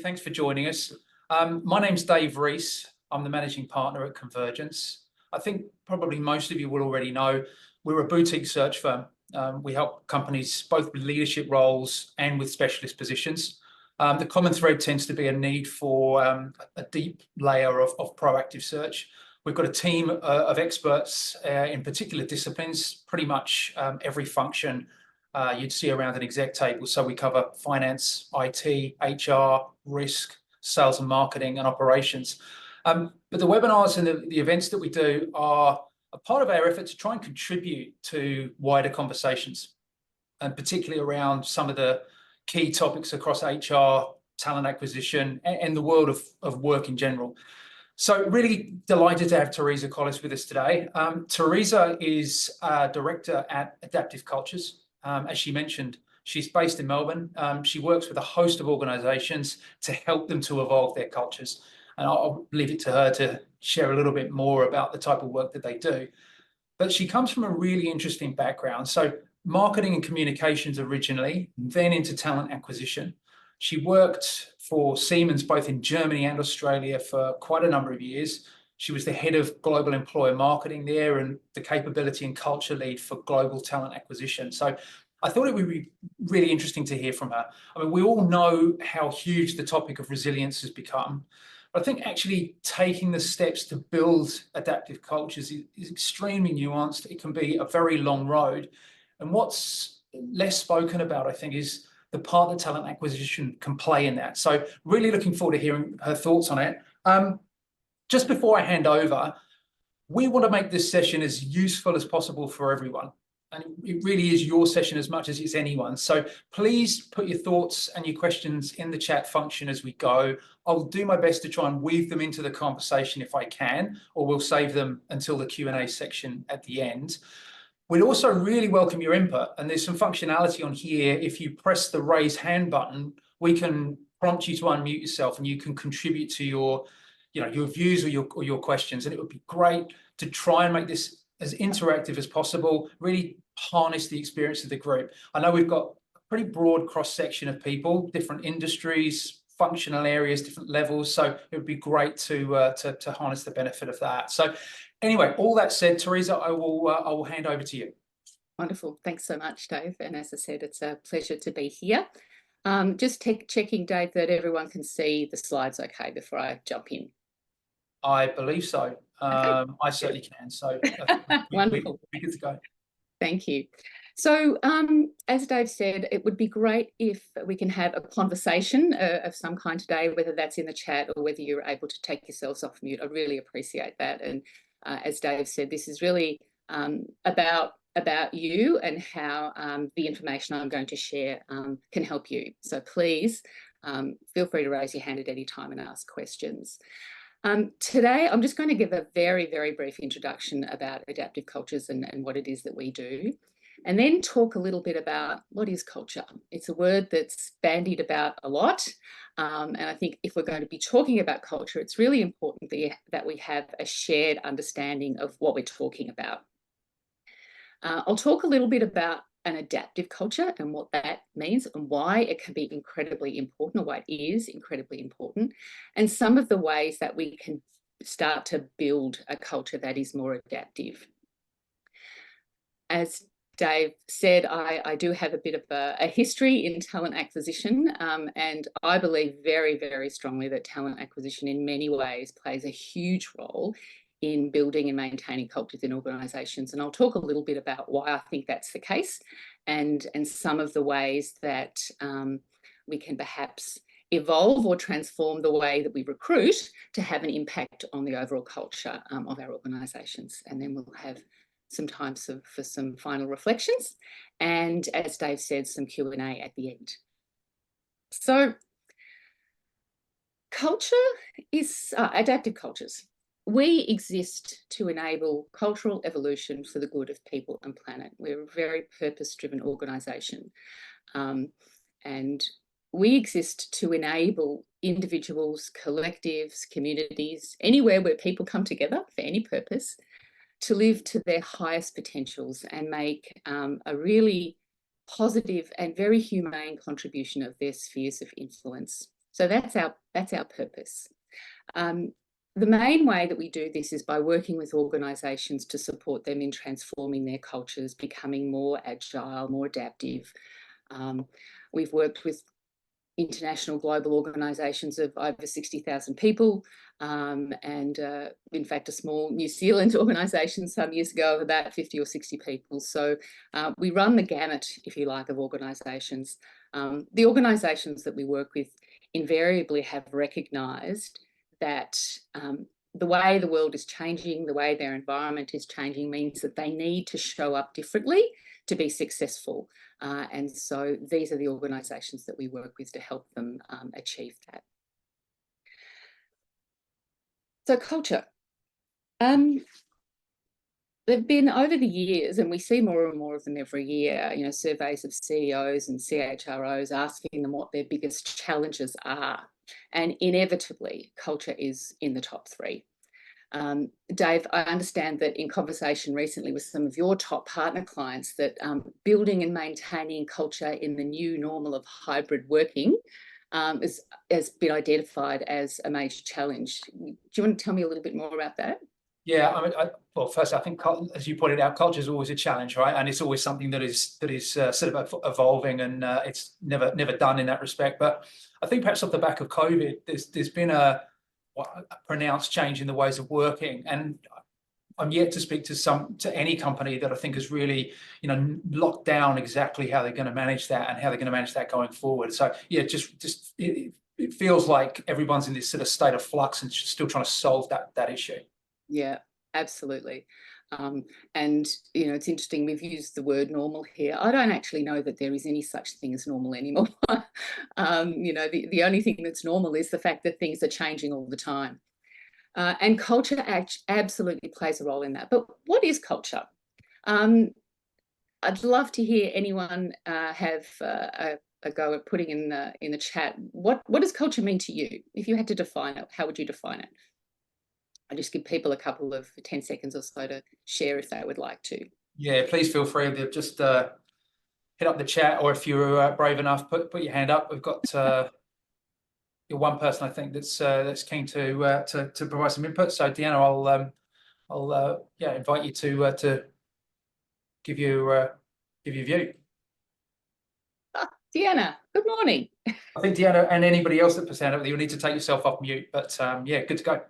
Thanks for joining us. My name's Dave Rees. I'm the managing partner at Convergence. I think probably most of you will already know we're a boutique search firm. We help companies both with leadership roles and with specialist positions. The common thread tends to be a need for a deep layer of proactive search. We've got a team of experts in particular disciplines, pretty much every function you'd see around an exec table. So we cover finance, IT, HR, risk, sales and marketing, and operations. But the webinars and the events that we do are a part of our effort to try and contribute to wider conversations, and particularly around some of the key topics across HR, talent acquisition, and the world of work in general. So really delighted to have Teresa Collis with us today. Teresa is Director at Adaptive Cultures. As she mentioned, she's based in Melbourne. She works with a host of organisations to help them to evolve their cultures. And I'll leave it to her to share a little bit more about the type of work that they do. But she comes from a really interesting background. So marketing and communications originally, then into talent acquisition. She worked for Siemens both in Germany and Australia for quite a number of years. She was the head of global employer marketing there and the capability and culture lead for global talent acquisition. So I thought it would be really interesting to hear from her. I mean, we all know how huge the topic of resilience has become. But I think actually taking the steps to build adaptive cultures is extremely nuanced. It can be a very long road. And what's less spoken about, I think, is the part that talent acquisition can play in that. So really looking forward to hearing her thoughts on it. Just before I hand over, we want to make this session as useful as possible for everyone. And it really is your session as much as it's anyone's. So please put your thoughts and your questions in the chat function as we go. I'll do my best to try and weave them into the conversation if I can, or we'll save them until the Q&A section at the end. We'd also really welcome your input. And there's some functionality on here. If you press the raise hand button, we can prompt you to unmute yourself and you can contribute to your views or your questions. And it would be great to try and make this as interactive as possible, really harness the experience of the group. I know we've got a pretty broad cross-section of people, different industries, functional areas, different levels. So it would be great to harness the benefit of that. So anyway, all that said, Teresa, I will hand over to you. Wonderful. Thanks so much, Dave. And as I said, it's a pleasure to be here. Just checking, Dave, that everyone can see the slides okay before I jump in. I believe so. Okay. I certainly can. So wonderful. We're good to go. Thank you. So as Dave said, it would be great if we can have a conversation of some kind today, whether that's in the chat or whether you're able to take yourselves off mute. I really appreciate that. And as Dave said, this is really about you and how the information I'm going to share can help you. So please feel free to raise your hand at any time and ask questions. Today, I'm just going to give a very, very brief introduction about adaptive cultures and what it is that we do, and then talk a little bit about what is culture. It's a word that's bandied about a lot, and I think if we're going to be talking about culture, it's really important that we have a shared understanding of what we're talking about. I'll talk a little bit about an adaptive culture and what that means and why it can be incredibly important, or why it is incredibly important, and some of the ways that we can start to build a culture that is more adaptive. As Dave said, I do have a bit of a history in talent acquisition, and I believe very, very strongly that talent acquisition in many ways plays a huge role in building and maintaining cultures in organisations. And I'll talk a little bit about why I think that's the case and some of the ways that we can perhaps evolve or transform the way that we recruit to have an impact on the overall culture of our organisations. And then we'll have some time for some final reflections. And as Dave said, some Q&A at the end. So culture is adaptive cultures. We exist to enable cultural evolution for the good of people and planet. We're a very purpose-driven organisation. And we exist to enable individuals, collectives, communities, anywhere where people come together for any purpose, to live to their highest potentials and make a really positive and very humane contribution of their spheres of influence. So that's our purpose. The main way that we do this is by working with organisations to support them in transforming their cultures, becoming more agile, more adaptive. We've worked with international global organisations of over 60,000 people, and in fact a small New Zealand organisation some years ago of about 50 or 60 people. So we run the gamut, if you like, of organisations. The organisations that we work with invariably have recognised that the way the world is changing, the way their environment is changing, means that they need to show up differently to be successful. And so these are the organisations that we work with to help them achieve that. So culture. They've been over the years, and we see more and more of them every year, you know, surveys of CEOs and CHROs asking them what their biggest challenges are. And inevitably, culture is in the top three. Dave, I understand that in conversation recently with some of your top partner clients that building and maintaining culture in the new normal of hybrid working has been identified as a major challenge. Do you want to tell me a little bit more about that? Yeah, I mean, well, first, I think, as you pointed out, culture is always a challenge, right? And it's always something that is sort of evolving, and it's never done in that respect. But I think perhaps off the back of COVID, there's been a pronounced change in the ways of working, and I'm yet to speak to any company that I think has really, you know, locked down exactly how they're going to manage that and how they're going to manage that going forward. So yeah, just it feels like everyone's in this sort of state of flux and still trying to solve that issue. Yeah, absolutely. And, you know, it's interesting, we've used the word normal here. I don't actually know that there is any such thing as normal anymore. You know, the only thing that's normal is the fact that things are changing all the time. And culture absolutely plays a role in that. But what is culture? I'd love to hear anyone have a go at putting in the chat. What does culture mean to you? If you had to define it, how would you define it? I just give people a couple of 10 seconds or so to share if they would like to. Yeah, please feel free to just hit up the chat, or if you're brave enough, put your hand up. We've got you're one person I think that's keen to provide some input. So Deanna, I'll invite you to give your view. Deanna, good morning. I think Deanna and anybody else that puts hand up, you'll need to take yourself off mute. But yeah, good to go.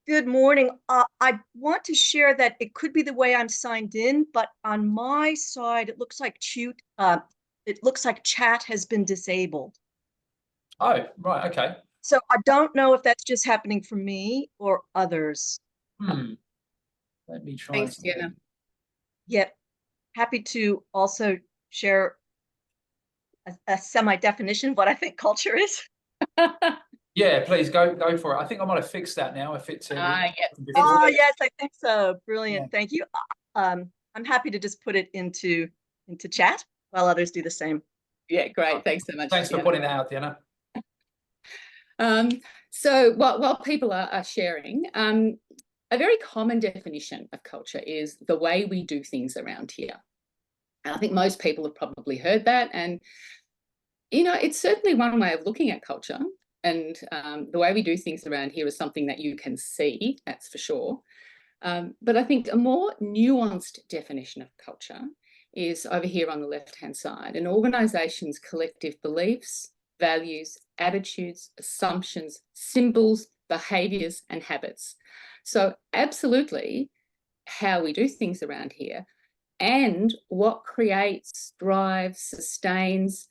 Good morning. I want to share that it could be the way I'm signed in, but on my side, it looks like chat has been disabled. Oh, right, okay. So I don't know if that's just happening for me or others. Let me try. Thanks, Deanna. Yeah, happy to also share a semi-definition of what I think culture is. Yeah, please go for it. I think I might have fixed that now. If it's yes. Oh yes, I think so. Brilliant. Yeah. Thank you. I'm happy to just put it into chat while others do the same. Yeah, great. Thanks so much. Thanks for putting that out, Deanna. So while people are sharing, a very common definition of culture is the way we do things around here. And I think most people have probably heard that. And, you know, it's certainly one way of looking at culture. And the way we do things around here is something that you can see, that's for sure. But I think a more nuanced definition of culture is over here on the left-hand side, an organisation's collective beliefs, values, attitudes, assumptions, symbols, behaviours and habits. So absolutely how we do things around here and what creates, drives, sustains,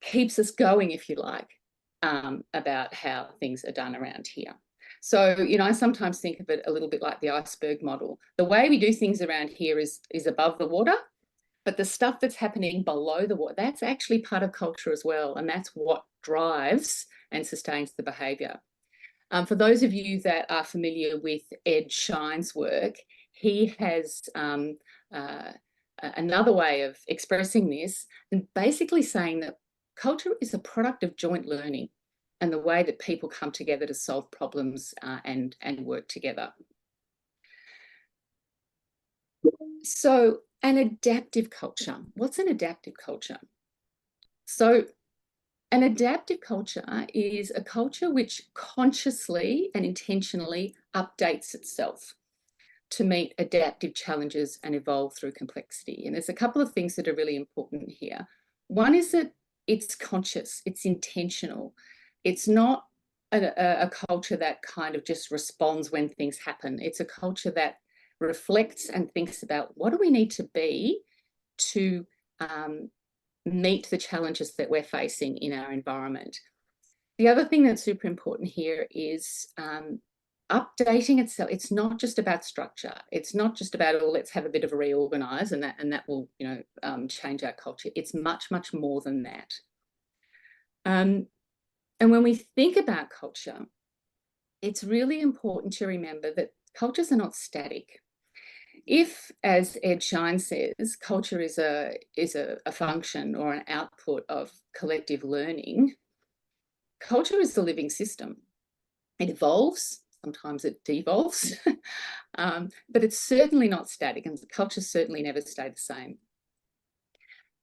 keeps us going, if you like, about how things are done around here. So, you know, I sometimes think of it a little bit like the iceberg model. The way we do things around here is above the water, but the stuff that's happening below the water, that's actually part of culture as well. And that's what drives and sustains the behaviour. For those of you that are familiar with Ed Shine's work, he has another way of expressing this, and basically saying that culture is a product of joint learning and the way that people come together to solve problems and work together. So an adaptive culture. What's an adaptive culture? So An adaptive culture is a culture which consciously and intentionally updates itself to meet adaptive challenges and evolve through complexity. And there's a couple of things that are really important here. One is that it's conscious, it's intentional. It's not a culture that kind of just responds when things happen. It's a culture that reflects and thinks about what do we need to be to meet the challenges that we're facing in our environment. The other thing that's super important here is updating itself. It's not just about structure. It's not just about, oh, let's have a bit of a reorganize and that will, change our culture. It's much, much more than that. And when we think about culture, it's really important to remember that cultures are not static. If, as Ed Shine says, culture is a function or an output of collective learning, culture is the living system. It evolves, sometimes it devolves, but it's certainly not static, and cultures certainly never stay the same.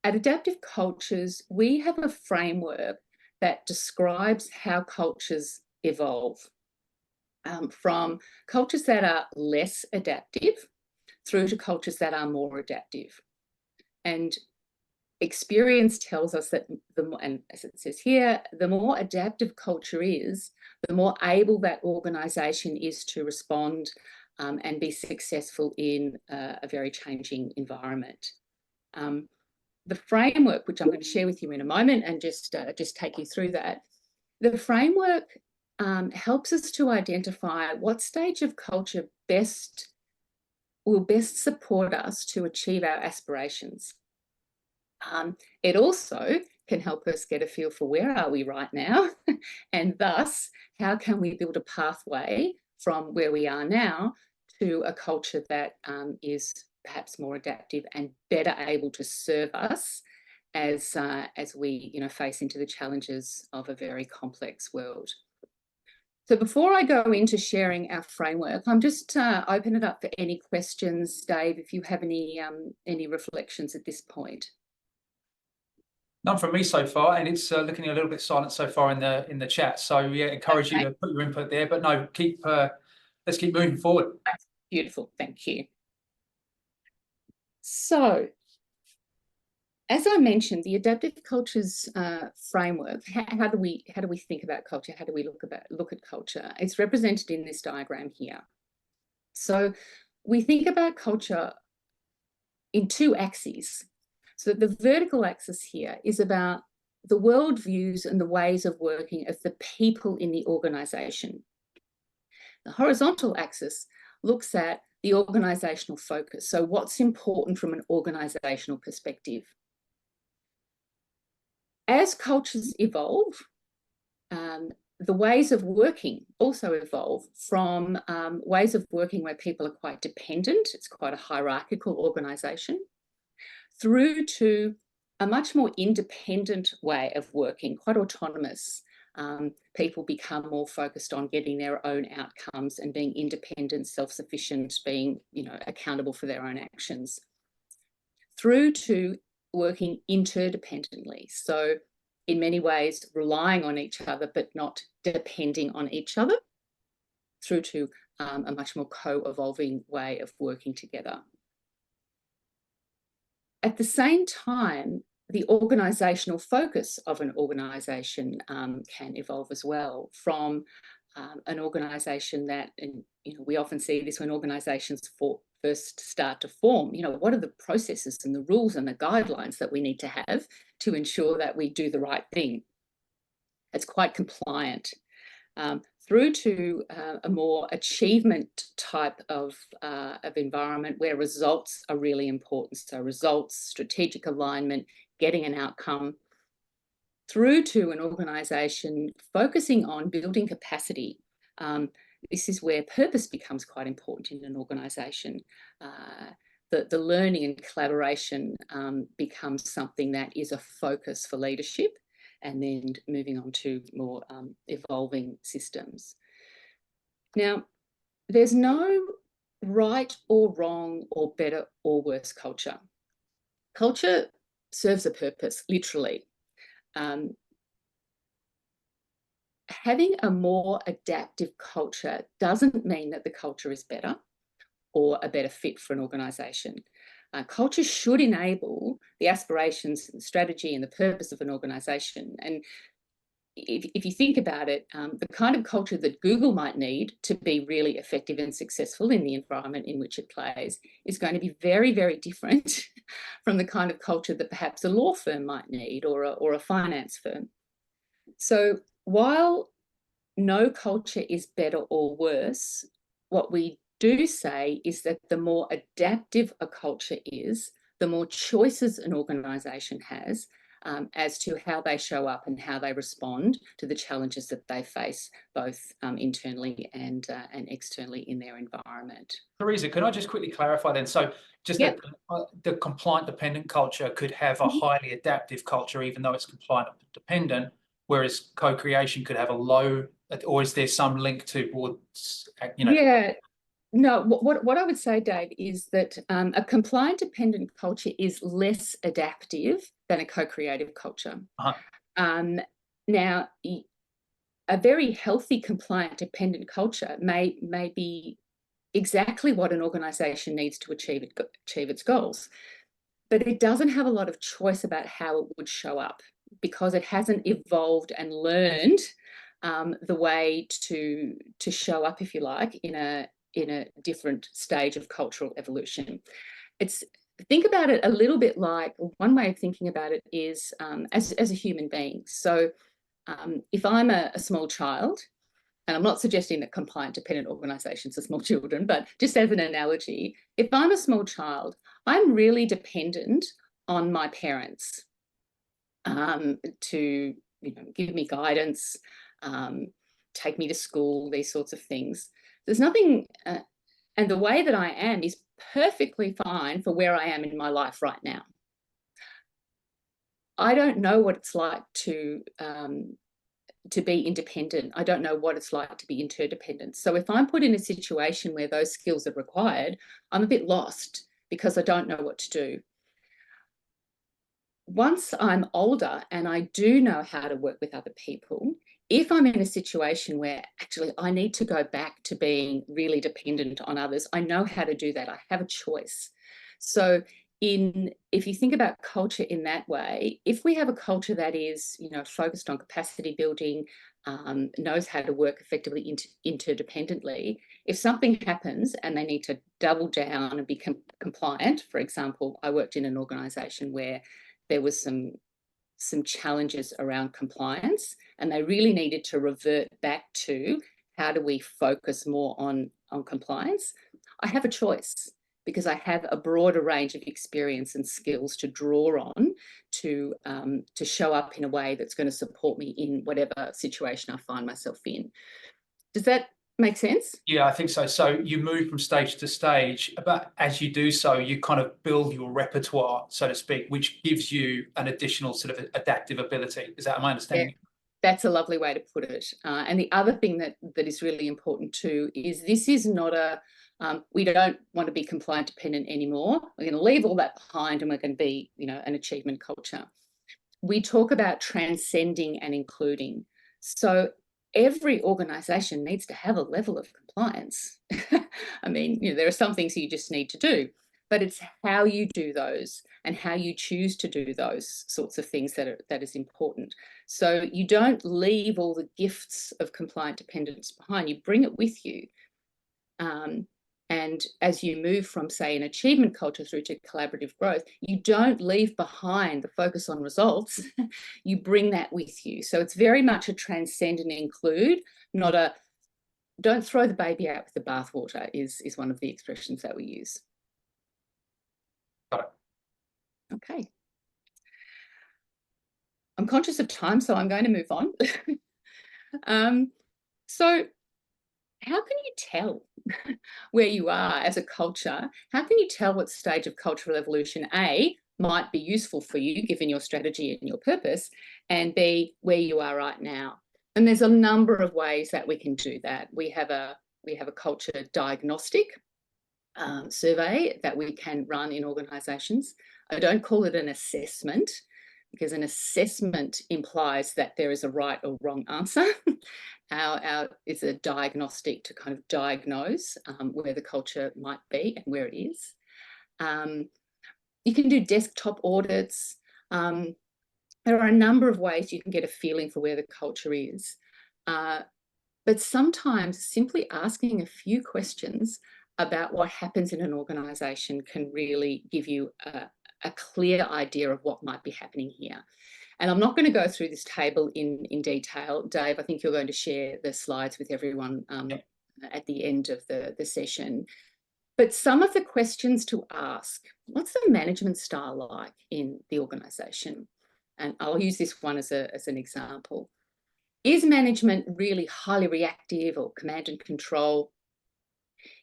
At Adaptive Cultures, we have a framework that describes how cultures evolve, from cultures that are less adaptive through to cultures that are more adaptive. And experience tells us that and as it says here, the more adaptive culture is, the more able that organisation is to respond and be successful in a very changing environment. The framework, which I'm going to share with you in a moment and just take you through that, the framework helps us to identify what stage of culture will best support us to achieve our aspirations. It also can help us get a feel for where are we right now and thus how can we build a pathway from where we are now to a culture that is perhaps more adaptive and better able to serve us as we face into the challenges of a very complex world. So before I go into sharing our framework, I'm just open it up for any questions, Dave, if you have any reflections at this point. None from me so far, and it's looking a little bit silent so far in the chat. So yeah, encourage you to put your input there. But no, let's keep moving forward. Beautiful, thank you. So, as I mentioned, the Adaptive Cultures framework. How do we think about culture? How do we look at culture? It's represented in this diagram here. So, we think about culture in two axes. So the vertical axis here is about the worldviews and the ways of working of the people in the organisation. The horizontal axis looks at the organisational focus. So what's important from an organisational perspective? As cultures evolve, the ways of working also evolve from ways of working where people are quite dependent. It's quite a hierarchical organisation, through to a much more independent way of working, quite autonomous. People become more focused on getting their own outcomes and being independent, self-sufficient, being accountable for their own actions, through to working interdependently. So in many ways relying on each other but not depending on each other, through to a much more co-evolving way of working together. At the same time, the organisational focus of an organisation can evolve as well, from an organisation that, and we often see this when organisations first start to form, what are the processes and the rules and the guidelines that we need to have to ensure that we do the right thing? It's quite compliant. Through to a more achievement type of environment where results are really important. So results, strategic alignment, getting an outcome, through to an organisation focusing on building capacity. This is where purpose becomes quite important in an organisation. The learning and collaboration becomes something that is a focus for leadership, and then moving on to more evolving systems. Now, there's no right or wrong or better or worse culture. Culture serves a purpose, literally. having a more adaptive culture doesn't mean that the culture is better or a better fit for an organisation. Culture should enable the aspirations, and the strategy and the purpose of an organisation. And if you think about it, the kind of culture that Google might need to be really effective and successful in the environment in which it plays is going to be very, very different from the kind of culture that perhaps a law firm might need, or a finance firm. So while no culture is better or worse, what we do say is that the more adaptive a culture is, the more choices an organisation has as to how they show up and how they respond to the challenges that they face, both internally and externally in their environment. Teresa, can I just quickly clarify then? So just Yep. that the compliant dependent culture could have a highly adaptive culture, even though it's compliant dependent, whereas co-creation could have a low, or is there some link towards, Yeah. No, what I would say, Dave, is that a compliant dependent culture is less adaptive than a co-creative culture. Now, a very healthy compliant dependent culture may be exactly what an organisation needs to achieve its goals, but it doesn't have a lot of choice about how it would show up, because it hasn't evolved and learned the way to show up, if you like, in a different stage of cultural evolution. Think about it a little bit like, one way of thinking about it is as a human being. So if I'm a small child, and I'm not suggesting that compliant dependent organisations are small children, but just as an analogy, if I'm a small child, I'm really dependent on my parents to give me guidance, take me to school, these sorts of things. There's nothing, and the way that I am is perfectly fine for where I am in my life right now. I don't know what it's like to be independent. I don't know what it's like to be interdependent. So if I'm put in a situation where those skills are required, I'm a bit lost because I don't know what to do. Once I'm older and I do know how to work with other people, if I'm in a situation where actually I need to go back to being really dependent on others, I know how to do that. I have a choice. So if you think about culture in that way, if we have a culture that is, focused on capacity building, knows how to work effectively interdependently, if something happens and they need to double down and be compliant, for example, I worked in an organisation where there was some challenges around compliance, and they really needed to revert back to how do we focus more on compliance. I have a choice because I have a broader range of experience and skills to draw on to show up in a way that's going to support me in whatever situation I find myself in. Does that make sense? Yeah, I think so. So you move from stage to stage, but as you do so, you kind of build your repertoire, so to speak, which gives you an additional sort of adaptive ability. Is that my understanding? Yeah, that's a lovely way to put it. And the other thing that is really important too is this is not we don't want to be compliant dependent anymore. We're going to leave all that behind and we're going to be, an achievement culture. We talk about transcending and including. So every organisation needs to have a level of compliance. I mean, there are some things you just need to do, but it's how you do those and how you choose to do those sorts of things that is important. So you don't leave all the gifts of compliant dependence behind. You bring it with you. And as you move from, say, an achievement culture through to collaborative growth, you don't leave behind the focus on results. You bring that with you. So it's very much a transcend and include, not a don't throw the baby out with the bathwater is one of the expressions that we use. Got it. Okay. I'm conscious of time, so I'm going to move on. So how can you tell where you are as a culture? How can you tell what stage of cultural evolution, A, might be useful for you given your strategy and your purpose, and B, where you are right now? And there's a number of ways that we can do that. We have a culture diagnostic survey that we can run in organisations. I don't call it an assessment because an assessment implies that there is a right or wrong answer. Our is a diagnostic to kind of diagnose where the culture might be and where it is. You can do desktop audits. There are a number of ways you can get a feeling for where the culture is. But sometimes simply asking a few questions about what happens in an organisation can really give you a clear idea of what might be happening here. And I'm not going to go through this table in detail. Dave, I think you're going to share the slides with everyone at the end of the session. But some of the questions to ask: what's the management style like in the organisation? And I'll use this one as an example. Is management really highly reactive or command and control?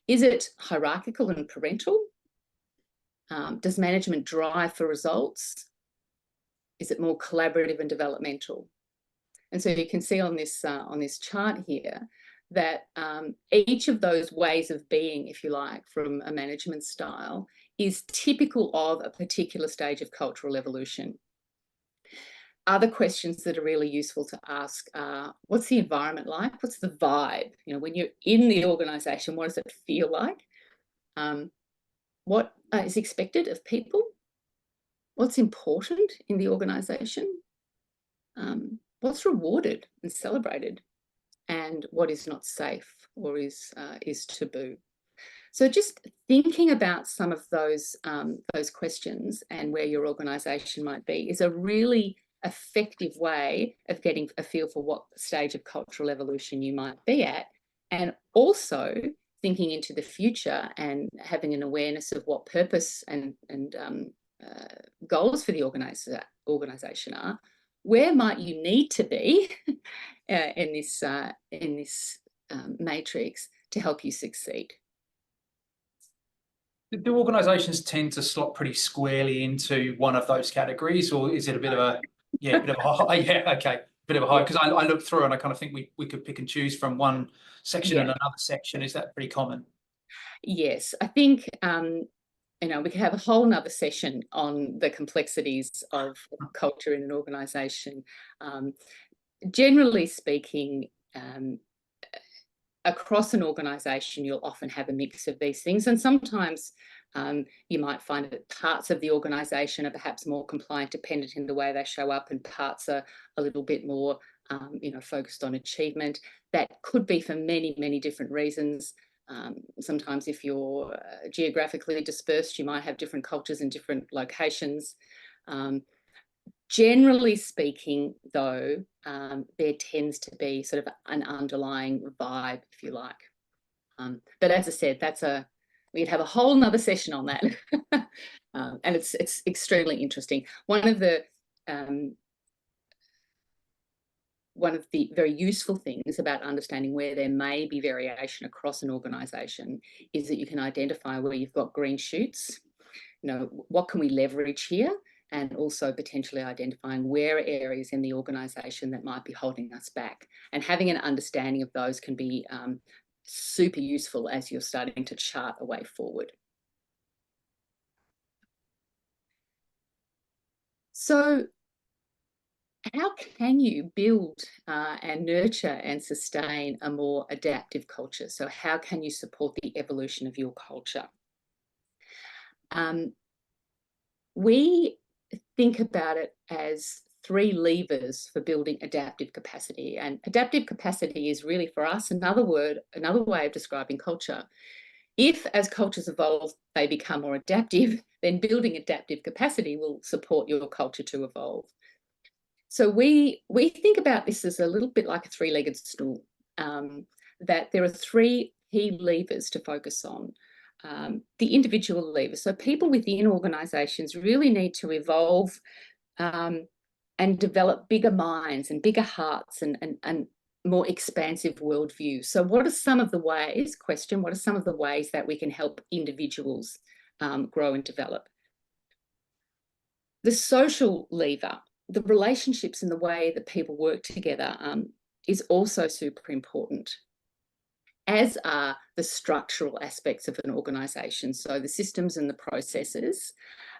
Is it hierarchical and parental? Does management drive for results? Is it more collaborative and developmental? And so you can see on this chart here that each of those ways of being, if you like, from a management style is typical of a particular stage of cultural evolution. Other questions that are really useful to ask are: what's the environment like? What's the vibe? You know, when you're in the organisation, what does it feel like? What is expected of people? What's important in the organisation? What's rewarded and celebrated? And what is not safe or is taboo? So just thinking about some of those questions and where your organisation might be is a really effective way of getting a feel for what stage of cultural evolution you might be at, and also thinking into the future and having an awareness of what purpose and goals for the organisation are. Where might you need to be in this matrix to help you succeed? Do organisations tend to slot pretty squarely into one of those categories, or is it a bit of a bit of a high? Yeah, okay, bit of a high, because I look through and I kind of think we could pick and choose from one section and another section. Is that pretty common? Yes, I think you know, we could have a whole nother session on the complexities of culture in an organisation. Generally speaking, across an organisation, you'll often have a mix of these things, and sometimes you might find that parts of the organisation are perhaps more compliant dependent in the way they show up, and parts are a little bit more you know, focused on achievement. That could be for many, many different reasons. Sometimes if you're geographically dispersed, you might have different cultures in different locations. Generally speaking, though, there tends to be sort of an underlying vibe, if you like. But as I said, we'd have a whole nother session on that. And it's extremely interesting. One of the very useful things about understanding where there may be variation across an organisation is that you can identify where you've got green shoots. You know, what can we leverage here? And also potentially identifying where are areas in the organisation that might be holding us back. And having an understanding of those can be super useful as you're starting to chart a way forward. So how can you build and nurture and sustain a more adaptive culture? So how can you support the evolution of your culture? We think about it as 3 levers for building adaptive capacity. And adaptive capacity is really, for us, another way of describing culture. If, as cultures evolve, they become more adaptive, then building adaptive capacity will support your culture to evolve. So we think about this as a little bit like a 3-legged stool, that there are 3 key levers to focus on. The individual levers. So people within organisations really need to evolve and develop bigger minds and bigger hearts and more expansive worldviews. So what are some of the ways, what are some of the ways that we can help individuals grow and develop? The social lever, the relationships and the way that people work together is also super important, as are the structural aspects of an organisation. So the systems and the processes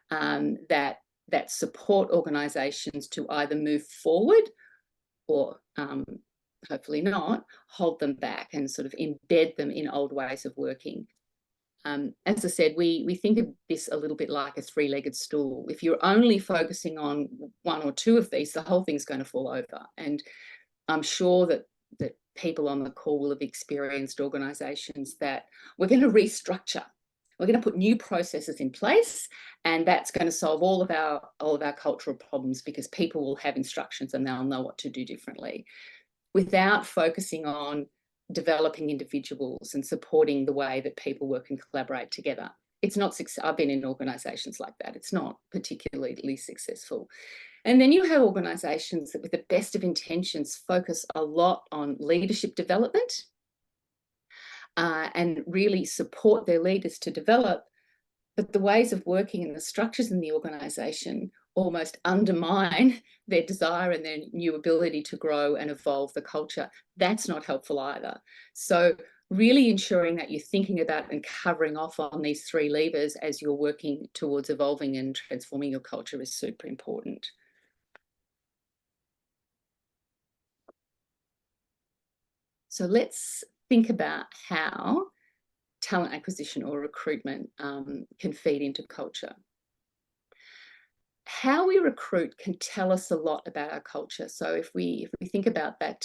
that that support organisations to either move forward or hopefully not, hold them back and sort of embed them in old ways of working. As I said, we think of this a little bit like a three-legged stool. If you're only focusing on one or two of these, the whole thing's going to fall over. And I'm sure that people on the call will have experienced organisations that we're going to restructure. We're going to put new processes in place, and that's going to solve all of our cultural problems because people will have instructions and they'll know what to do differently, without focusing on developing individuals and supporting the way that people work and collaborate together. It's not, I've been in organisations like that. It's not particularly successful. And then you have organisations that with the best of intentions focus a lot on leadership development and really support their leaders to develop, but the ways of working and the structures in the organisation almost undermine their desire and their new ability to grow and evolve the culture. That's not helpful either. So really ensuring that you're thinking about and covering off on these three levers as you're working towards evolving and transforming your culture is super important. So let's think about how talent acquisition or recruitment can feed into culture. How we recruit can tell us a lot about our culture. So if we think about that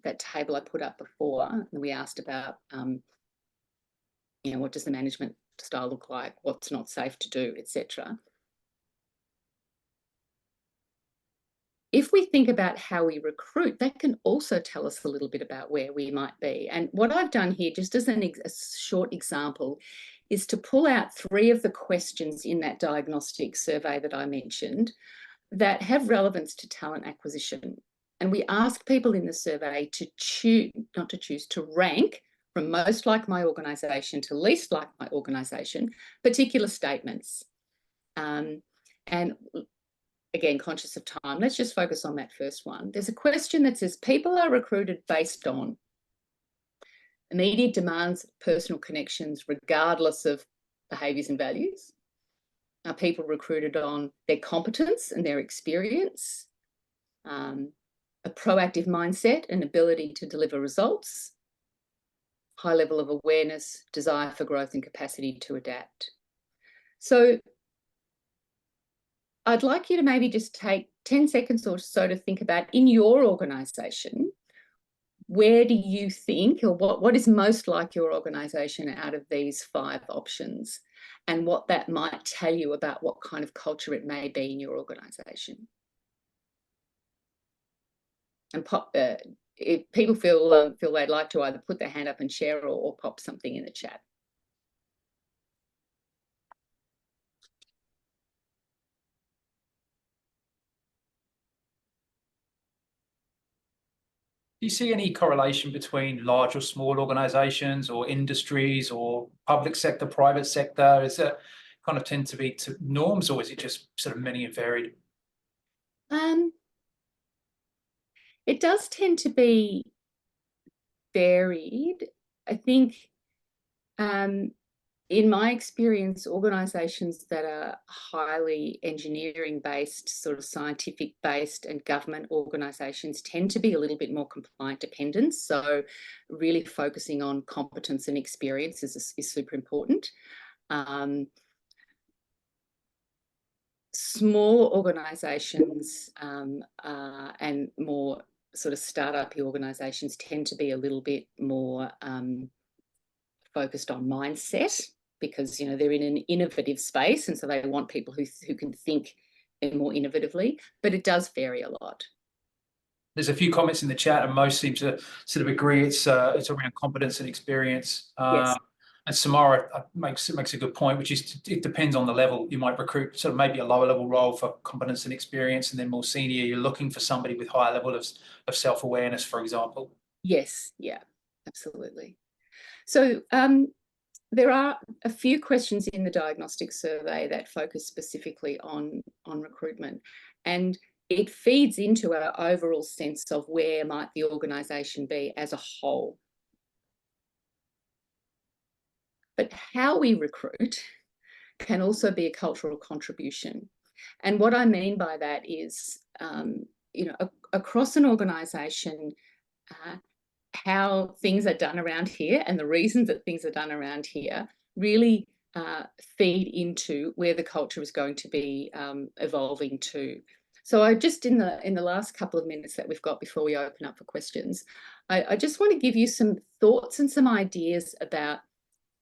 that table I put up before, and we asked about what does the management style look like, what's not safe to do, etc. If we think about how we recruit, that can also tell us a little bit about where we might be. And what I've done here, just as a short example, is to pull out 3 of the questions in that diagnostic survey that I mentioned that have relevance to talent acquisition. And we ask people in the survey to to rank from most like my organisation to least like my organisation, particular statements. And again, conscious of time, let's just focus on that first one. There's a question that says, people are recruited based on immediate demands, personal connections, regardless of behaviours and values. Are people recruited on their competence and their experience, a proactive mindset and ability to deliver results, high level of awareness, desire for growth and capacity to adapt? So I'd like you to maybe just take 10 seconds or so to think about, in your organisation, where do you think, or what is most like your organisation out of these 5 options, and what that might tell you about what kind of culture it may be in your organisation. And if people feel they'd like to either put their hand up and share or pop something in the chat. Do you see any correlation between large or small organizations or industries or public sector, private sector? Is that kind of tend to be norms, or is it just sort of many and varied? It does tend to be varied. I think in my experience, organisations that are highly engineering-based, sort of scientific-based, and government organisations tend to be a little bit more compliant dependent. So really focusing on competence and experience is super important. Small organisations and more sort of start-up organisations tend to be a little bit more focused on mindset, because they're in an innovative space, and so they want people who can think more innovatively, but it does vary a lot. There's a few comments in the chat, and most seem to sort of agree it's around competence and experience. Yes. And Samara makes a good point, which is it depends on the level. You might recruit sort of maybe a lower level role for competence and experience, and then more senior, you're looking for somebody with higher level of self-awareness, for example. Yes, yeah, absolutely. So there are a few questions in the diagnostic survey that focus specifically on recruitment, and it feeds into our overall sense of where might the organisation be as a whole. But how we recruit can also be a cultural contribution. And what I mean by that is, across an organisation, how things are done around here and the reasons that things are done around here really feed into where the culture is going to be evolving to. So I just, in the last couple of minutes that we've got before we open up for questions, I just want to give you some thoughts and some ideas about,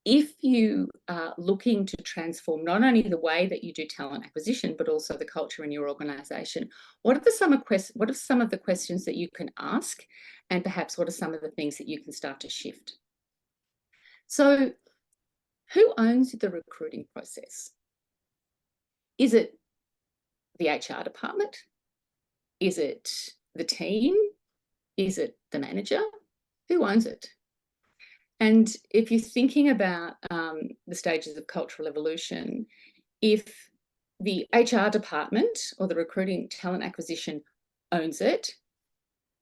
if you are looking to transform not only the way that you do talent acquisition, but also the culture in your organisation, what are some of the questions that you can ask, and perhaps what are some of the things that you can start to shift? So, who owns the recruiting process? Is it the HR department? Is it the team? Is it the manager? Who owns it? And if you're thinking about the stages of cultural evolution, if the HR department or the recruiting talent acquisition owns it,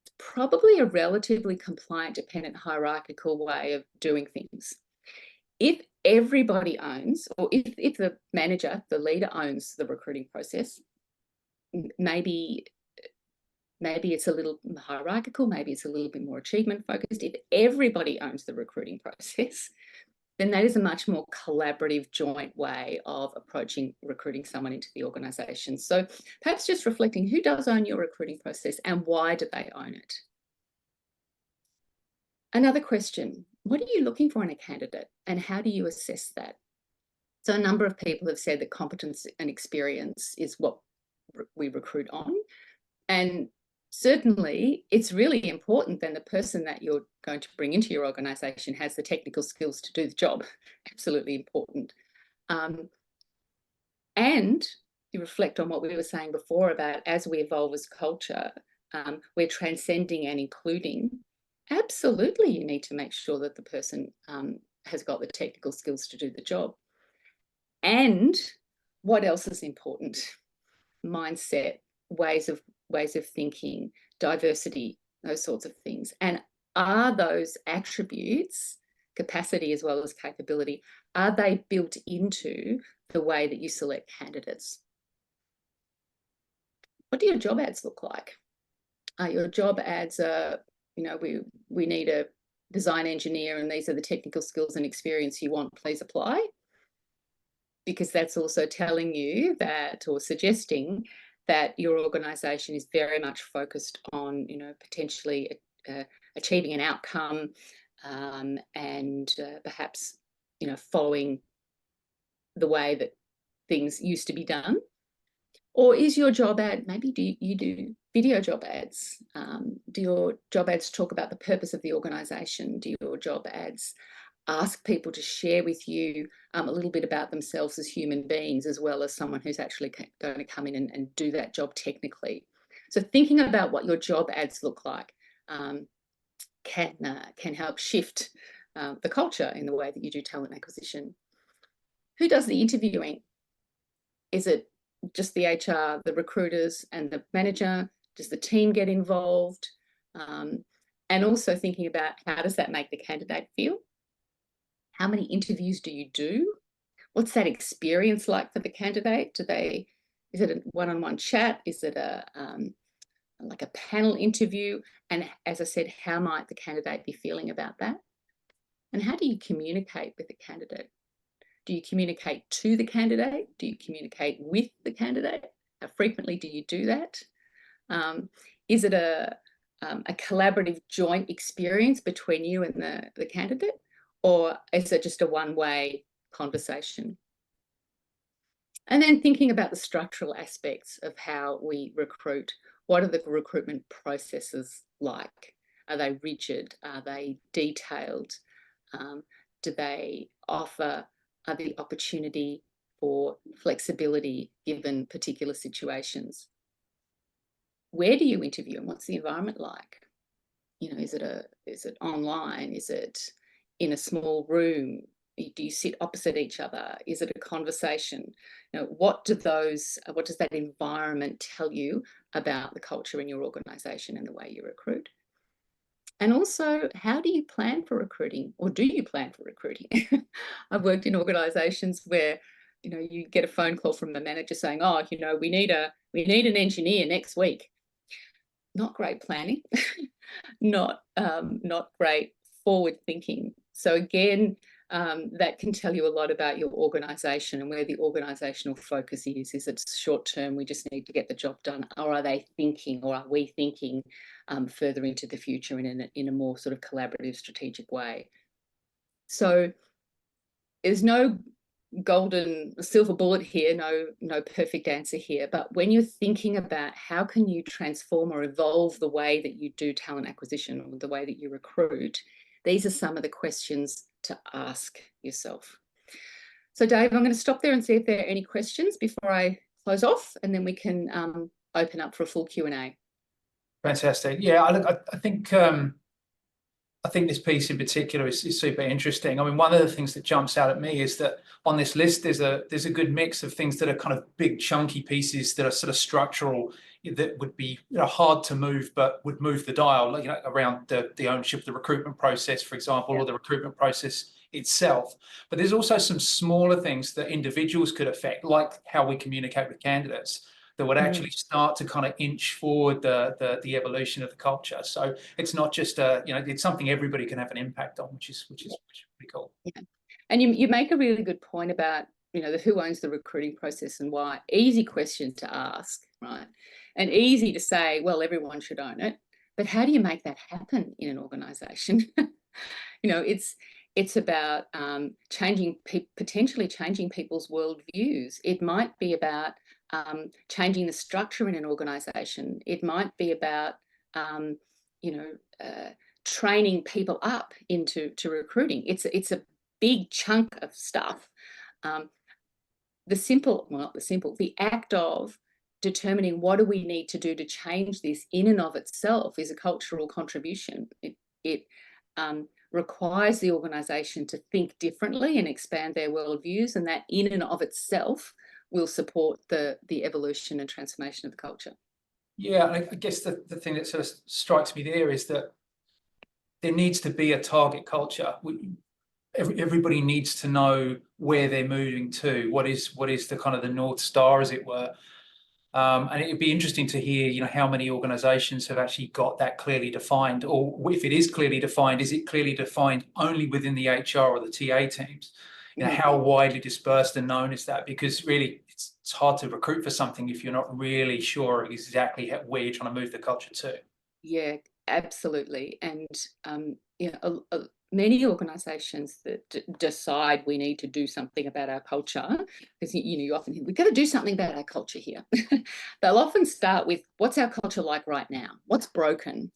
it's probably a relatively compliant, dependent, hierarchical way of doing things. If everybody owns, or if the manager, the leader, owns the recruiting process, maybe it's a little hierarchical, maybe it's a little bit more achievement focused. If everybody owns the recruiting process, then that is a much more collaborative, joint way of approaching recruiting someone into the organisation. So perhaps just reflecting, who does own your recruiting process and why do they own it? Another question, what are you looking for in a candidate and how do you assess that? So a number of people have said that competence and experience is what we recruit on. And certainly it's really important then the person that you're going to bring into your organisation has the technical skills to do the job. Absolutely important. And you reflect on what we were saying before about, as we evolve as culture, we're transcending and including. Absolutely, you need to make sure that the person has got the technical skills to do the job. And what else is important? Mindset, ways of thinking, diversity, those sorts of things. And are those attributes, capacity as well as capability, are they built into the way that you select candidates? What do your job ads look like? Your job ads are, we need a design engineer and these are the technical skills and experience you want, please apply. Because that's also telling you that, or suggesting that your organisation is very much focused on, potentially achieving an outcome and perhaps, following the way that things used to be done. Or is your job ad, maybe do you do video job ads? Do your job ads talk about the purpose of the organisation? Do your job ads ask people to share with you a little bit about themselves as human beings, as well as someone who's actually going to come in and do that job technically? So thinking about what your job ads look like can help shift the culture in the way that you do talent acquisition. Who does the interviewing? Is it just the HR, the recruiters and the manager? Does the team get involved? And also thinking about, how does that make the candidate feel? How many interviews do you do? What's that experience like for the candidate? Is it a one-on-one chat? Is it like a panel interview? And as I said, how might the candidate be feeling about that? And how do you communicate with the candidate? Do you communicate to the candidate? Do you communicate with the candidate? How frequently do you do that? Is it a collaborative joint experience between you and the candidate? Or is it just a one-way conversation? And then thinking about the structural aspects of how we recruit. What are the recruitment processes like? Are they rigid? Are they detailed? Do they offer the opportunity for flexibility given particular situations? Where do you interview and what's the environment like? Is it online? Is it in a small room? Do you sit opposite each other? Is it a conversation? What does that environment tell you about the culture in your organisation and the way you recruit? And also, how do you plan for recruiting, or do you plan for recruiting? I've worked in organisations where You know, you get a phone call from the manager saying, oh, you know, we need an engineer next week. Not great planning, not great forward thinking. So again, that can tell you a lot about your organisation and where the organisational focus is. Is it short term, we just need to get the job done, or are they thinking, or are we thinking further into the future in a more sort of collaborative, strategic way? So there's no golden silver bullet here, no perfect answer here, but when you're thinking about how can you transform or evolve the way that you do talent acquisition or the way that you recruit, these are some of the questions to ask yourself. So Dave, I'm going to stop there and see if there are any questions before I close off, and then we can open up for a full Q&A. Fantastic. Yeah, I think this piece in particular is super interesting. I mean, one of the things that jumps out at me is that on this list, there's a good mix of things that are kind of big chunky pieces that are sort of structural, that would be hard to move, but would move the dial, around the ownership of the recruitment process, for example, or the recruitment process itself. But there's also some smaller things that individuals could affect, like how we communicate with candidates, that would actually start to kind of inch forward the evolution of the culture. So it's not just it's something everybody can have an impact on, which is pretty cool. Yeah, and you make a really good point about who owns the recruiting process and why. Easy question to ask, right? And easy to say, well, everyone should own it. But how do you make that happen in an organisation? It's about potentially changing people's worldviews. It might be about changing the structure in an organisation. It might be about training people up into recruiting. It's a big chunk of stuff. The act of determining what do we need to do to change this in and of itself is a cultural contribution. It requires the organisation to think differently and expand their worldviews, and that in and of itself will support the evolution and transformation of the culture. Yeah, I guess the thing that sort of strikes me there is that there needs to be a target culture. Everybody needs to know where they're moving to. What is the kind of the North Star, as it were. And it'd be interesting to hear, how many organisations have actually got that clearly defined, or if it is clearly defined, is it clearly defined only within the HR or the TA teams? How widely dispersed and known is that? Because really, it's hard to recruit for something if you're not really sure exactly where you're trying to move the culture to. Yeah, absolutely. And many organisations that decide we need to do something about our culture, because you often hear, we've got to do something about our culture here. They'll often start with, what's our culture like right now? What's broken?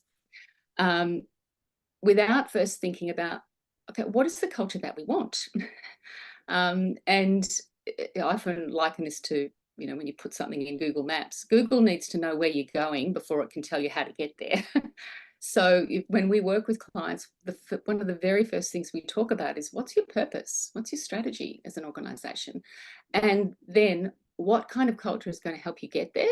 Without first thinking about, okay, what is the culture that we want? And I often liken this to, when you put something in Google Maps, Google needs to know where you're going before it can tell you how to get there. So when we work with clients, one of the very first things we talk about is, what's your purpose? What's your strategy as an organisation? And then what kind of culture is going to help you get there?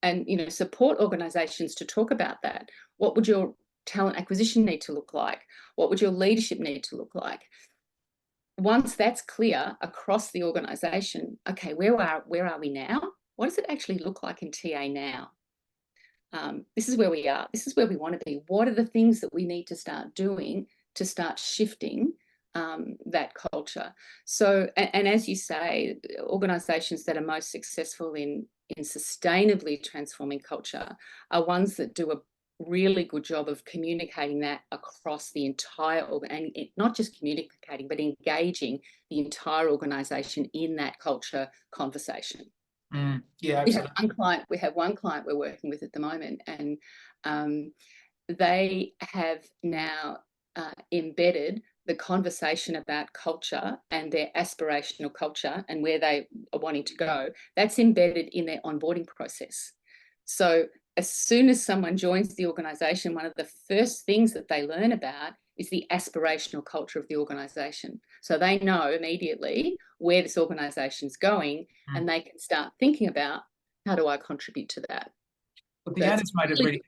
And, support organisations to talk about that. What would your talent acquisition need to look like? What would your leadership need to look like? Once that's clear across the organisation, okay, where are we now? What does it actually look like in TA now? This is where we are. This is where we want to be. What are the things that we need to start doing to start shifting that culture? So, and as you say, organisations that are most successful in sustainably transforming culture are ones that do a really good job of communicating that across the entire and not just communicating, but engaging the entire organisation in that culture conversation. Yeah, absolutely. We have one client we're working with at the moment, and they have now embedded the conversation about culture and their aspirational culture and where they are wanting to go. That's embedded in their onboarding process. So as soon as someone joins the organisation, one of the first things that they learn about is the aspirational culture of the organisation. So they know immediately where this organisation is going, and they can start thinking about, how do I contribute to that? But Deanna's made a really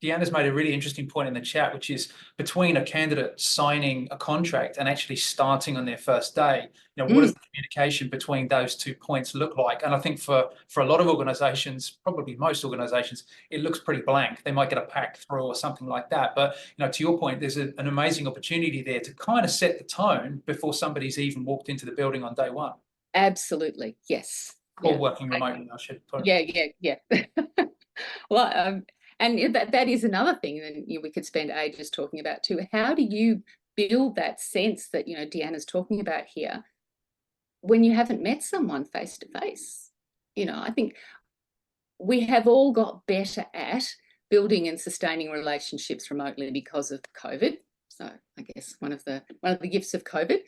Deanna's made a really interesting point in the chat, which is between a candidate signing a contract and actually starting on their first day, what does the communication between those 2 points look like? And I think for a lot of organizations, probably most organizations, it looks pretty blank. They might get a pack through or something like that. But to your point, there's an amazing opportunity there to kind of set the tone before somebody's even walked into the building on day one. Absolutely, yes. Or working remotely, I should put it. Yeah. Well, and that is another thing that we could spend ages talking about too. How do you build that sense that Deanna's talking about here when you haven't met someone face to face? I think we have all got better at building and sustaining relationships remotely because of COVID. So I guess one of the gifts of COVID.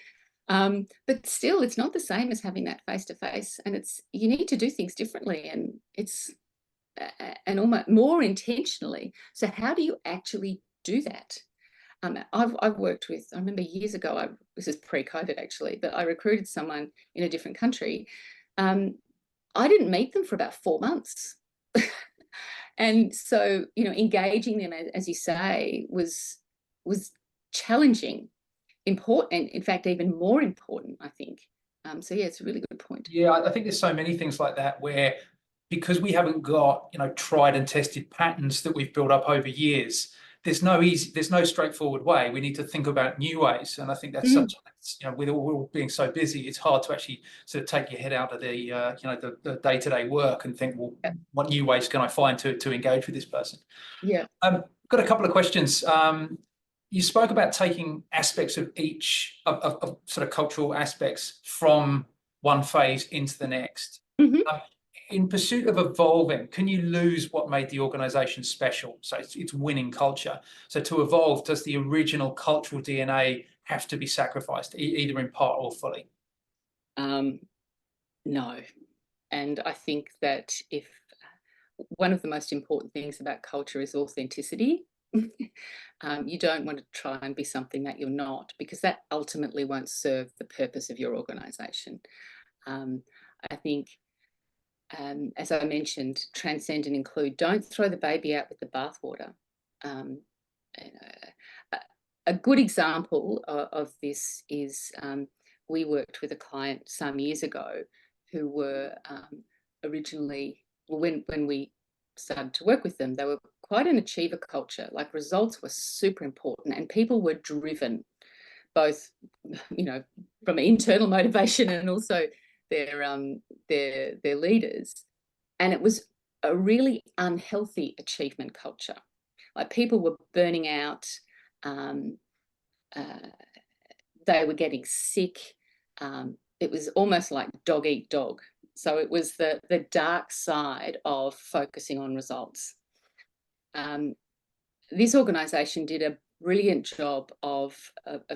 But still, it's not the same as having that face to face, and you need to do things differently, and and almost more intentionally. So how do you actually do that? I've worked with, I remember years ago, this is pre-COVID actually, but I recruited someone in a different country. I didn't meet them for about 4 months. And so, engaging them, as you say, was challenging, important, in fact, even more important, I think. So yeah, it's a really good point. Yeah, I think there's so many things like that where, because we haven't got tried and tested patterns that we've built up over years, there's no straightforward way. We need to think about new ways, and I think that's with all being so busy, it's hard to actually sort of take your head out of the day-to-day work and think, well, what new ways can I find to engage with this person? Yeah. Got a couple of questions. You spoke about taking aspects of each of sort of cultural aspects from one phase into the next. In pursuit of evolving, can you lose what made the organization special? So it's winning culture. So to evolve, does the original cultural DNA have to be sacrificed, either in part or fully? No. And I think that if one of the most important things about culture is authenticity. You don't want to try and be something that you're not, because that ultimately won't serve the purpose of your organization. I think, as I mentioned, transcend and include. Don't throw the baby out with the bathwater. A good example of this is we worked with a client some years ago who were originally, when we started to work with them, they were quite an achiever culture. Like, results were super important, and people were driven, both from internal motivation and also their leaders. And it was a really unhealthy achievement culture. Like, people were burning out, they were getting sick. It was almost like dog eat dog. So it was the dark side of focusing on results. This organisation did a brilliant job of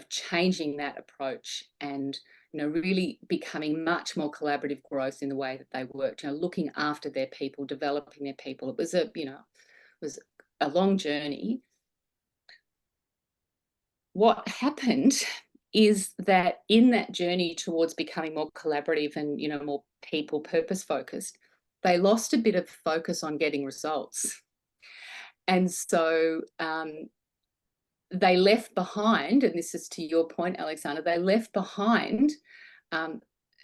changing that approach and really becoming much more collaborative growth in the way that they worked. Looking after their people, developing their people. It was a long journey. What happened is that in that journey towards becoming more collaborative and more people purpose focused, they lost a bit of focus on getting results. And so they left behind, and this is to your point, Alexander, they left behind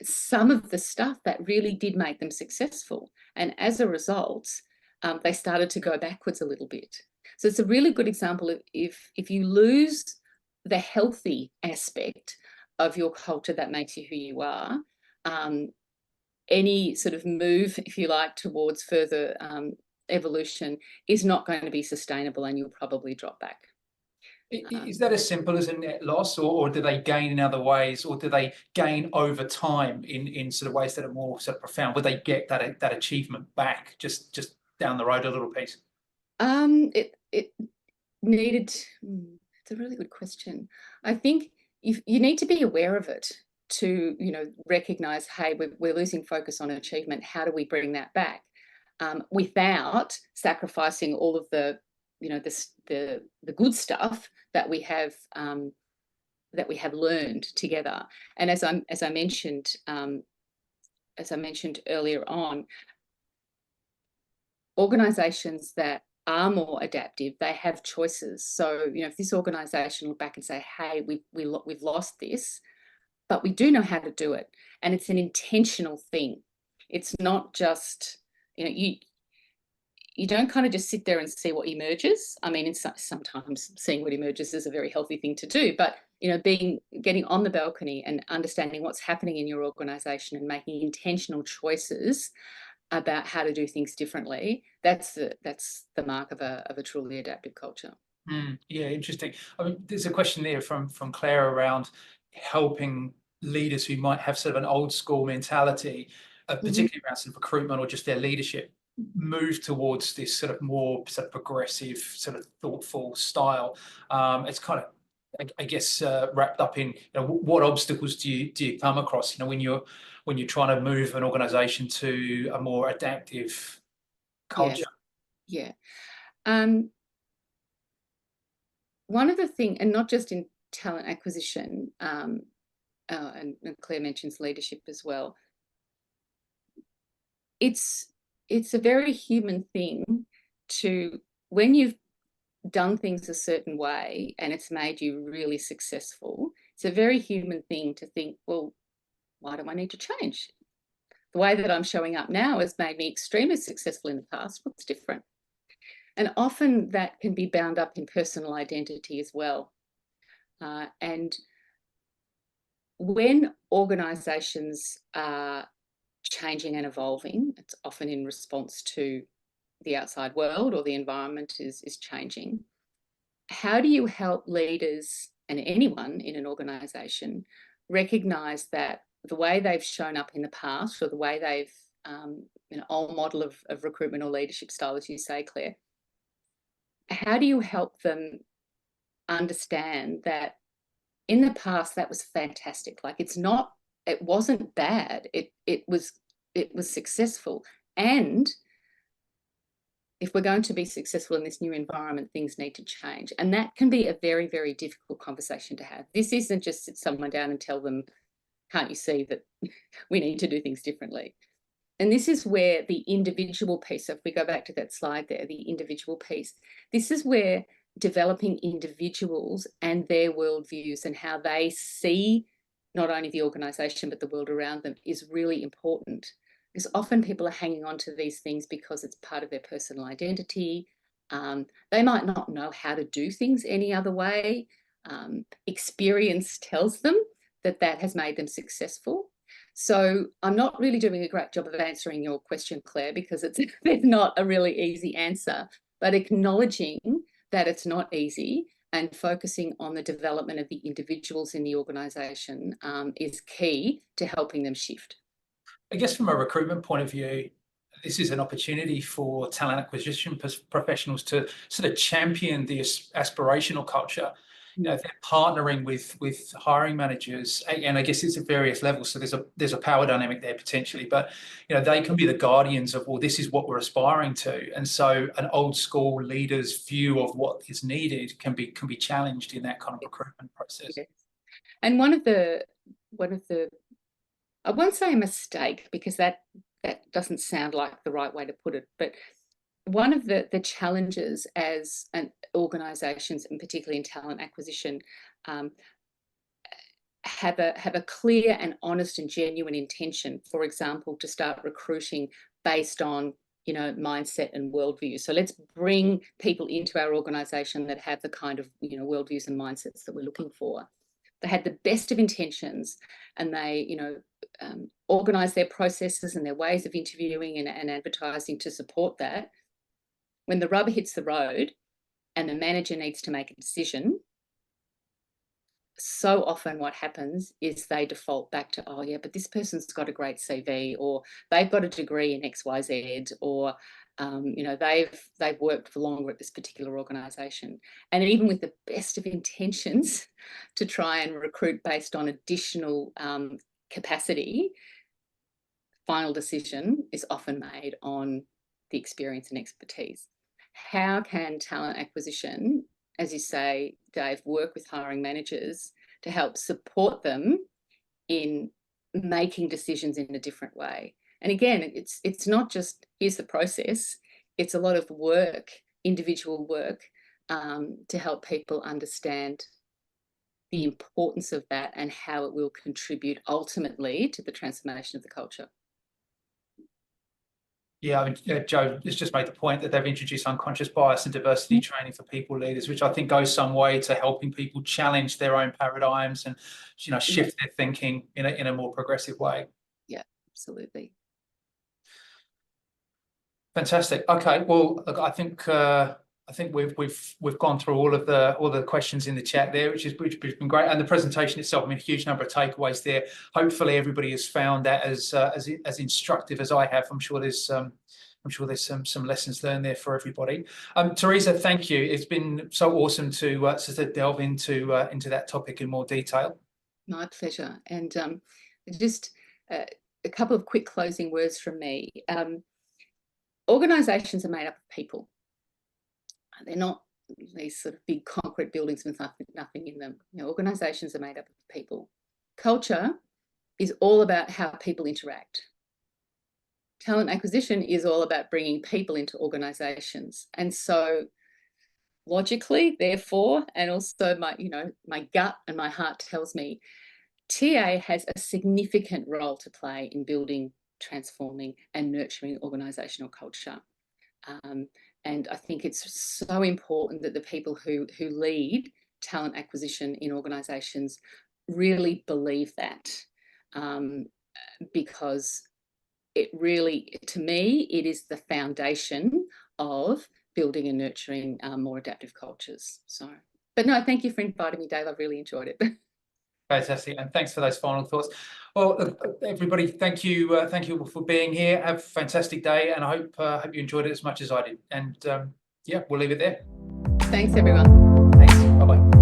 some of the stuff that really did make them successful. And as a result, they started to go backwards a little bit. So it's a really good example of if you lose the healthy aspect of your culture that makes you who you are, any sort of move, if you like, towards further evolution is not going to be sustainable, and you'll probably drop back. Is that as simple as a net loss, or do they gain in other ways, or do they gain over time in sort of ways that are more sort of profound? Would they get that achievement back just down the road a little piece? It needed. It's a really good question. I think you need to be aware of it to recognize, hey, we're losing focus on achievement. How do we bring that back without sacrificing all of the the good stuff that we have learned together? And as I mentioned earlier on, organizations that are more adaptive, they have choices. So, you know, if this organisation look back and say, hey, we've lost this, but we do know how to do it. And it's an intentional thing. It's not just, you know, you don't kind of just sit there and see what emerges. I mean, it's sometimes seeing what emerges is a very healthy thing to do, but, you know, getting on the balcony and understanding what's happening in your organisation and making intentional choices about how to do things differently, that's the mark of a truly adaptive culture. Yeah, interesting. I mean, there's a question there from Claire around helping leaders who might have sort of an old school mentality, particularly around sort of recruitment or just their leadership, move towards this sort of more sort of progressive, sort of thoughtful style. It's kind of, I guess, wrapped up in, you know, what obstacles do you come across, you know, when you're trying to move an organisation to a more adaptive culture? Yeah. One of the things, and not just in talent acquisition, and Claire mentions leadership as well, it's a very human thing to, when you've done things a certain way and it's made you really successful, it's a very human thing to think, well, why do I need to change? The way that I'm showing up now has made me extremely successful in the past. What's different? And often that can be bound up in personal identity as well. And when organisations are changing and evolving, it's often in response to the outside world or the environment is changing. How do you help leaders and anyone in an organisation recognise that the way they've shown up in the past, or the way they've, an old model of recruitment or leadership style, as you say, Claire, how do you help them understand that in the past that was fantastic? Like, it wasn't bad. It was successful. And if we're going to be successful in this new environment, things need to change. And that can be a very, very difficult conversation to have. This isn't just sit someone down and tell them, can't you see that we need to do things differently? And this is where the individual piece, so if we go back to that slide there, the individual piece, this is where developing individuals and their worldviews and how they see not only the organisation but the world around them is really important. Because often people are hanging on to these things because it's part of their personal identity. They might not know how to do things any other way. Experience tells them that has made them successful. So I'm not really doing a great job of answering your question, Claire, because there's not a really easy answer, but acknowledging that it's not easy and focusing on the development of the individuals in the organisation is key to helping them shift. I guess from a recruitment point of view, this is an opportunity for talent acquisition professionals to sort of champion the aspirational culture. You know, they're partnering with hiring managers, and I guess it's at various levels. So there's a power dynamic there potentially, but you know, they can be the guardians of, well, this is what we're aspiring to, and so an old school leader's view of what is needed can be challenged in that kind of recruitment process. Yes. And one of the I won't say a mistake, because that doesn't sound like the right way to put it, but one of the challenges as organisations, and particularly in talent acquisition, have a clear and honest and genuine intention, for example, to start recruiting based on, you know, mindset and worldview. So let's bring people into our organisation that have the kind of, you know, worldviews and mindsets that we're looking for. They had the best of intentions, and they, you know, organise their processes and their ways of interviewing and advertising to support that. When the rubber hits the road and the manager needs to make a decision, so often what happens is they default back to, oh yeah, but this person's got a great CV, or they've got a degree in XYZ, or you know, they've worked for longer at this particular organisation. And even with the best of intentions to try and recruit based on additional capacity, final decision is often made on the experience and expertise. How can talent acquisition, as you say, Dave, work with hiring managers to help support them in making decisions in a different way? And again, it's not just, here's the process. It's a lot of work individual work to help people understand the importance of that and how it will contribute ultimately to the transformation of the culture. Yeah, I mean, Jo has just made the point that they've introduced unconscious bias and diversity training for people leaders, which I think goes some way to helping people challenge their own paradigms and, you know, shift their thinking in a more progressive way. Yeah, absolutely. Fantastic. Okay, well, look, I think we've gone through all the questions in the chat there, which has been great, and the presentation itself. I mean, a huge number of takeaways there. Hopefully, everybody has found that as instructive as I have. I'm sure there's some lessons learned there for everybody. Teresa, thank you. It's been so awesome to delve into that topic in more detail. My pleasure. And just a couple of quick closing words from me. Organisations are made up of people. They're not these sort of big concrete buildings with nothing in them. You know, organisations are made up of people. Culture is all about how people interact. Talent acquisition is all about bringing people into organisations. And so logically, therefore, and also my gut and my heart tells me, TA has a significant role to play in building, transforming and nurturing organisational culture. And I think it's so important that the people who lead talent acquisition in organisations really believe that, because it really, to me, it is the foundation of building and nurturing more adaptive cultures. So, but no, thank you for inviting me, Dave. I've really enjoyed it. Fantastic, and thanks for those final thoughts. Well, everybody, thank you for being here. Have a fantastic day, and I hope you enjoyed it as much as I did. And yeah, we'll leave it there. Thanks, everyone. Thanks. Bye bye.